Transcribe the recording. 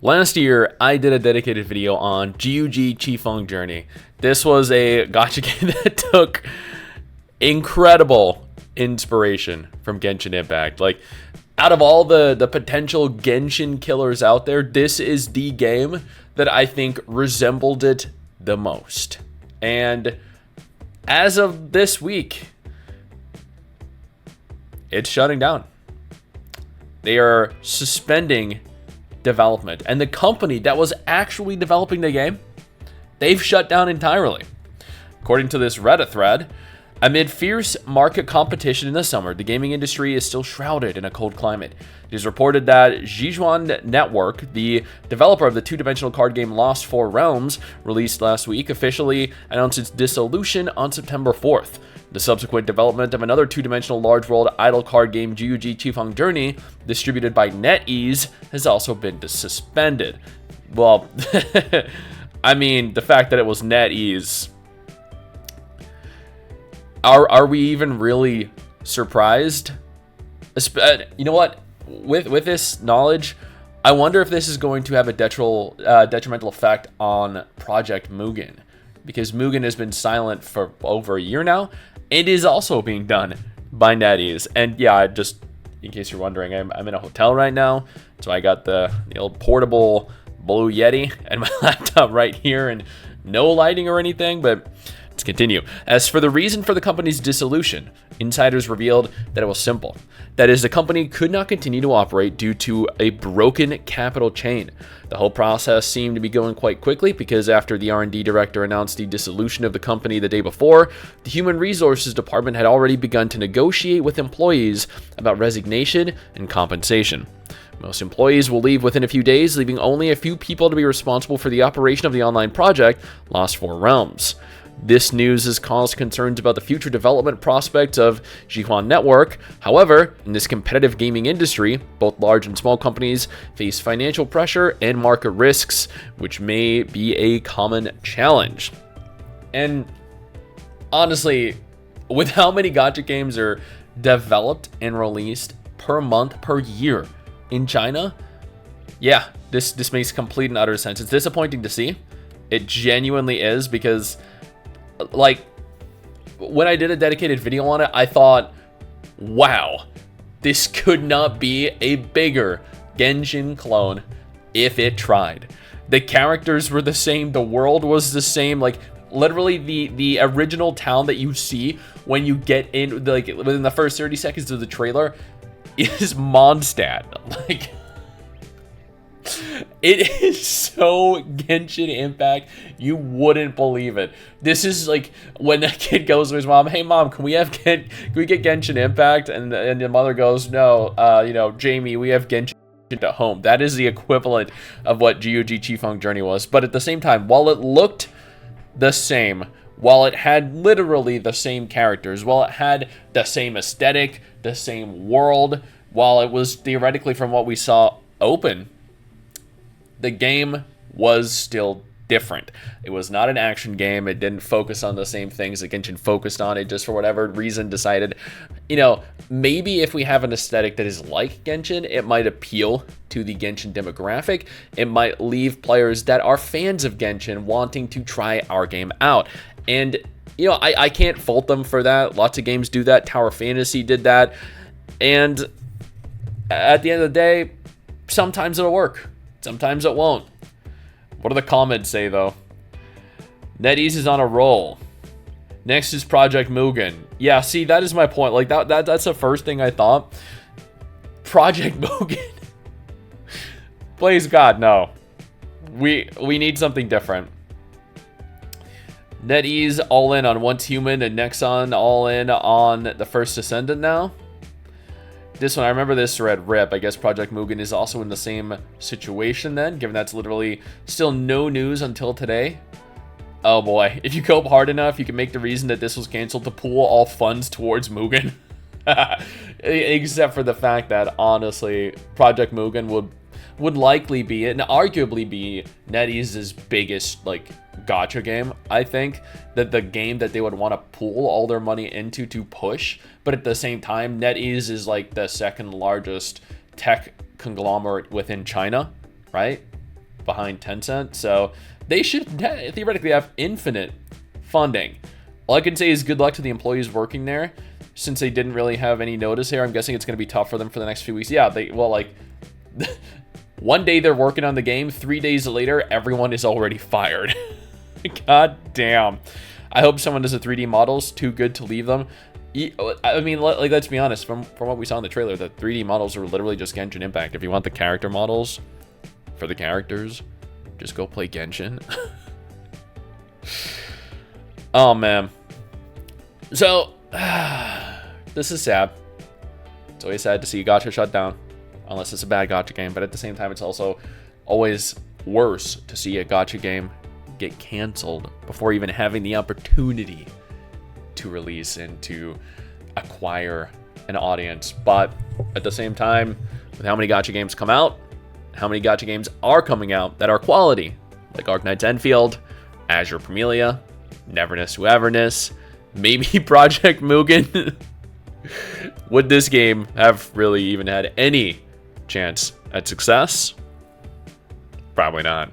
Last year, I did a dedicated video on Jiuji Qifeng Journey. This was a gacha game that took incredible inspiration from Genshin Impact. Like, out of all the potential Genshin killers out there, this is the game that I think resembled it the most. And as of this week, it's shutting down. They are suspending development. And the company that was actually developing the game, they've shut down entirely. According to this Reddit thread, amid fierce market competition in the summer, the gaming industry is still shrouded in a cold climate. It is reported that Jiuji Network, the developer of the two-dimensional card game Lost Four Realms, released last week, officially announced its dissolution on September 4th. The subsequent development of another two-dimensional large world idle card game, Jiuji Qifeng Journey, distributed by NetEase, has also been suspended. Well, I mean, the fact that it was NetEase, are we even really surprised? You know what? With this knowledge, I wonder if this is going to have a detrimental effect on Project Mugen, because Mugen has been silent for over a year now. It is also being done by NetEase. And yeah, just in case you're wondering, I'm in a hotel right now. So I got the old portable Blue Yeti and my laptop right here, and no lighting or anything, but let's continue. As for the reason for the company's dissolution, insiders revealed that it was simple. That is, the company could not continue to operate due to a broken capital chain. The whole process seemed to be going quite quickly because after the R&D director announced the dissolution of the company the day before, the human resources department had already begun to negotiate with employees about resignation and compensation. Most employees will leave within a few days, leaving only a few people to be responsible for the operation of the online project, Lost Four Realms. This news has caused concerns about the future development prospects of Jiuji Network. However, in this competitive gaming industry, both large and small companies face financial pressure and market risks, which may be a common challenge. And honestly, with how many gacha games are developed and released per month, per year in China, yeah, this makes complete and utter sense. It's disappointing to see. It genuinely is, because like, when I did a dedicated video on it, I thought, wow, this could not be a bigger Genshin clone if it tried. The characters were the same, the world was the same, like literally the original town that you see when you get in, like within the first 30 seconds of the trailer, is Mondstadt. Like, it is so Genshin Impact, you wouldn't believe it. This is like when that kid goes to his mom, "Hey mom, can we get Genshin Impact?" And the mother goes, "No, Jamie, we have Genshin at home." That is the equivalent of what Jiuji Qifeng Journey was. But at the same time, while it looked the same, while it had literally the same characters, while it had the same aesthetic, the same world, while it was theoretically, from what we saw, open, the game was still different. It was not an action game. It didn't focus on the same things that Genshin focused on. It just, for whatever reason, decided, maybe if we have an aesthetic that is like Genshin, it might appeal to the Genshin demographic. It might leave players that are fans of Genshin wanting to try our game out. And, I can't fault them for that. Lots of games do that. Tower Fantasy did that. And at the end of the day, sometimes it'll work. Sometimes it won't. What do the comments say, though? NetEase is on a roll. Next is Project Mugen. Yeah, see, that is my point. Like, that's the first thing I thought. Project Mugen. Please, God, no. We need something different. NetEase all in on Once Human, and Nexon all in on the First Descendant now. This one, I remember this thread, rip. I guess Project Mugen is also in the same situation then, given that's literally still no news until today. Oh boy, if you go hard enough, you can make the reason that this was canceled to pool all funds towards Mugen. Except for the fact that, honestly, Project Mugen would likely be, and arguably be, NetEase's biggest, like, gacha game. I think that the game that they would want to pool all their money into to push, but at the same time, NetEase is like the second largest tech conglomerate within China, right? behind Tencent, so they should theoretically have infinite funding. All I can say is good luck to the employees working there, since they didn't really have any notice here. I'm guessing it's going to be tough for them for the next few weeks. Yeah, one day they're working on the game, 3 days later, everyone is already fired. God damn. I hope someone does the 3D models. Too good to leave them. I mean, let's be honest. From what we saw in the trailer, the 3D models are literally just Genshin Impact. If you want the character models for the characters, just go play Genshin. Oh, man. So, this is sad. It's always sad to see gacha shut down, unless it's a bad gacha game. But at the same time, it's also always worse to see a gacha game get canceled before even having the opportunity to release and to acquire an audience. But at the same time, with how many gacha games come out, how many gacha games are coming out that are quality, like Arknight's Enfield, Azure Pamelia, Neverness to Everness, maybe Project Mugen. Would this game have really even had any chance at success? Probably not.